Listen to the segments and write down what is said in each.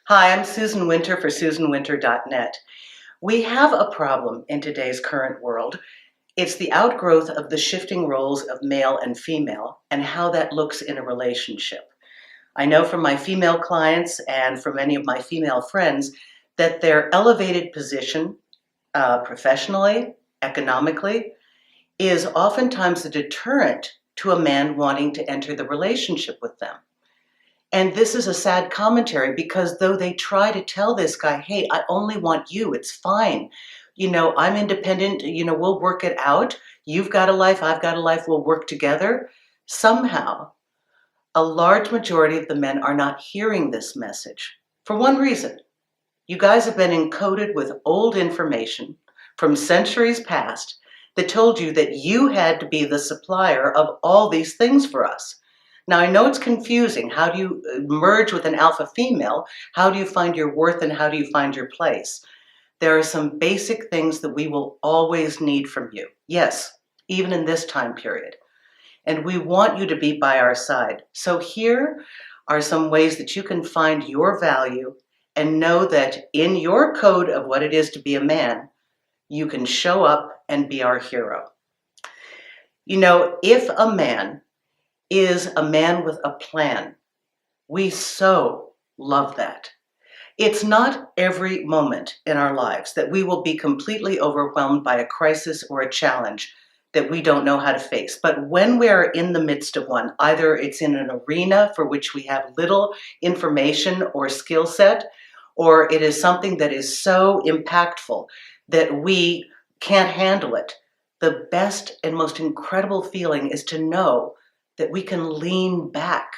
Hi, I'm Susan Winter for SusanWinter.net. We have a problem in today's current world. It's the outgrowth of the shifting roles of male and female and how that looks in a relationship. I know from my female clients and from many of my female friends that their elevated position, professionally, economically, is oftentimes a deterrent to a man wanting to enter the relationship with them. And this is a sad commentary because though they try to tell this guy, hey, I only want you, it's fine. I'm independent, we'll work it out. You've got a life, I've got a life, we'll work together. Somehow, a large majority of the men are not hearing this message for one reason. You guys have been encoded with old information from centuries past that told you that you had to be the supplier of all these things for us. Now, I know it's confusing. How do you merge with an alpha female? How do you find your worth and how do you find your place? There are some basic things that we will always need from you. Yes, even in this time period. And we want you to be by our side. So here are some ways that you can find your value and know that in your code of what it is to be a man, you can show up and be our hero. If a man is a man with a plan, we so love that. It's not every moment in our lives that we will be completely overwhelmed by a crisis or a challenge that we don't know how to face. But when we are in the midst of one, either it's in an arena for which we have little information or skill set, or it is something that is so impactful that we can't handle it, the best and most incredible feeling is to know that we can lean back,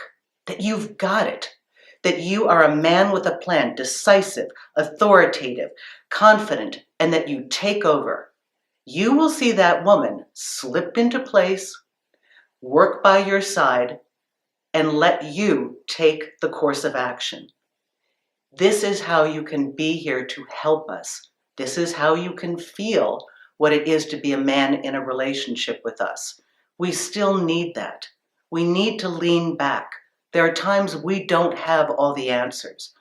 that you've got it, that you are a man with a plan, decisive, authoritative, confident, and that you take over. You will see that woman slip into place, work by your side, and let you take the course of action. This is how you can be here to help us. This is how you can feel what it is to be a man in a relationship with us. We still need that. We need to lean back. There are times we don't have all the answers.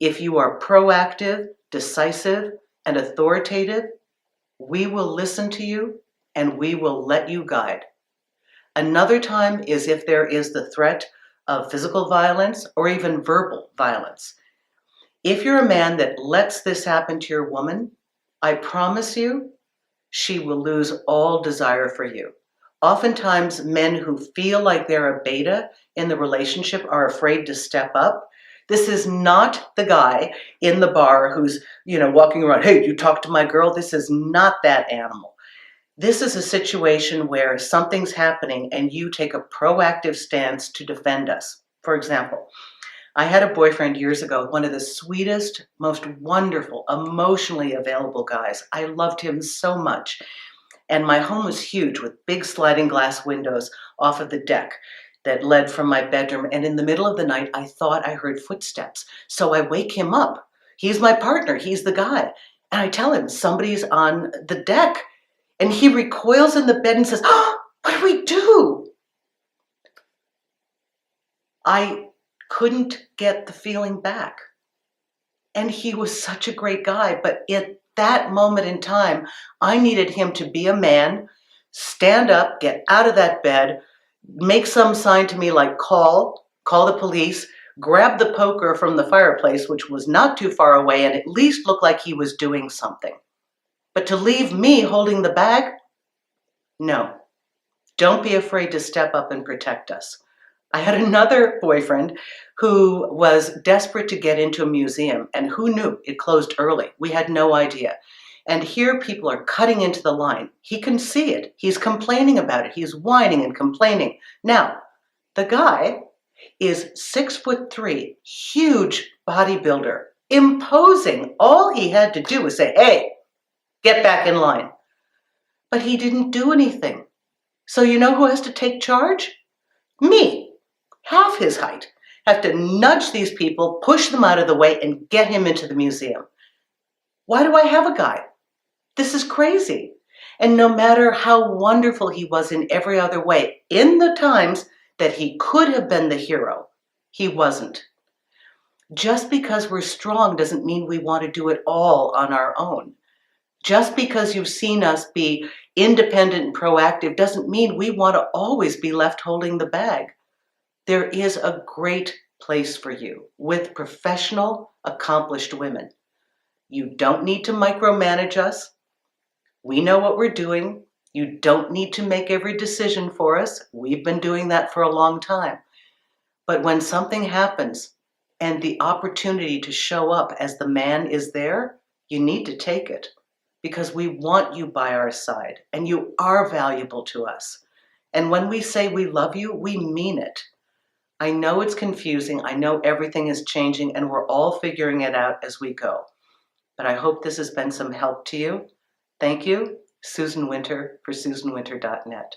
If you are proactive, decisive, and authoritative, we will listen to you and we will let you guide. Another time is if there is the threat of physical violence or even verbal violence. If you're a man that lets this happen to your woman, I promise you, she will lose all desire for you. Oftentimes, men who feel like they're a beta in the relationship are afraid to step up. This is not the guy in the bar who's, walking around, hey, you talk to my girl? This is not that animal. This is a situation where something's happening and you take a proactive stance to defend us. For example, I had a boyfriend years ago, one of the sweetest, most wonderful, emotionally available guys. I loved him so much. And my home was huge with big sliding glass windows off of the deck that led from my bedroom. And in the middle of the night, I thought I heard footsteps. So I wake him up. He's my partner. He's the guy. And I tell him somebody's on the deck. And he recoils in the bed and says, oh, what do we do? I couldn't get the feeling back. And he was such a great guy. But at that moment in time, I needed him to be a man, stand up, get out of that bed, make some sign to me like call the police, grab the poker from the fireplace, which was not too far away, and at least look like he was doing something. But to leave me holding the bag? No. Don't be afraid to step up and protect us. I had another boyfriend who was desperate to get into a museum, and who knew it closed early? We had no idea. And here people are cutting into the line. He can see it. He's complaining about it. He's whining and complaining. Now, the guy is 6'3", huge bodybuilder, imposing. All he had to do was say, hey, get back in line. But he didn't do anything. So you know who has to take charge? Me. Half his height, have to nudge these people, push them out of the way, and get him into the museum. Why do I have a guy? This is crazy. And no matter how wonderful he was in every other way, in the times that he could have been the hero, he wasn't. Just because we're strong doesn't mean we want to do it all on our own. Just because you've seen us be independent and proactive doesn't mean we want to always be left holding the bag. There is a great place for you with professional, accomplished women. You don't need to micromanage us. We know what we're doing. You don't need to make every decision for us. We've been doing that for a long time. But when something happens and the opportunity to show up as the man is there, you need to take it because we want you by our side and you are valuable to us. And when we say we love you, we mean it. I know it's confusing. I know everything is changing and we're all figuring it out as we go. But I hope this has been some help to you. Thank you, Susan Winter for SusanWinter.net.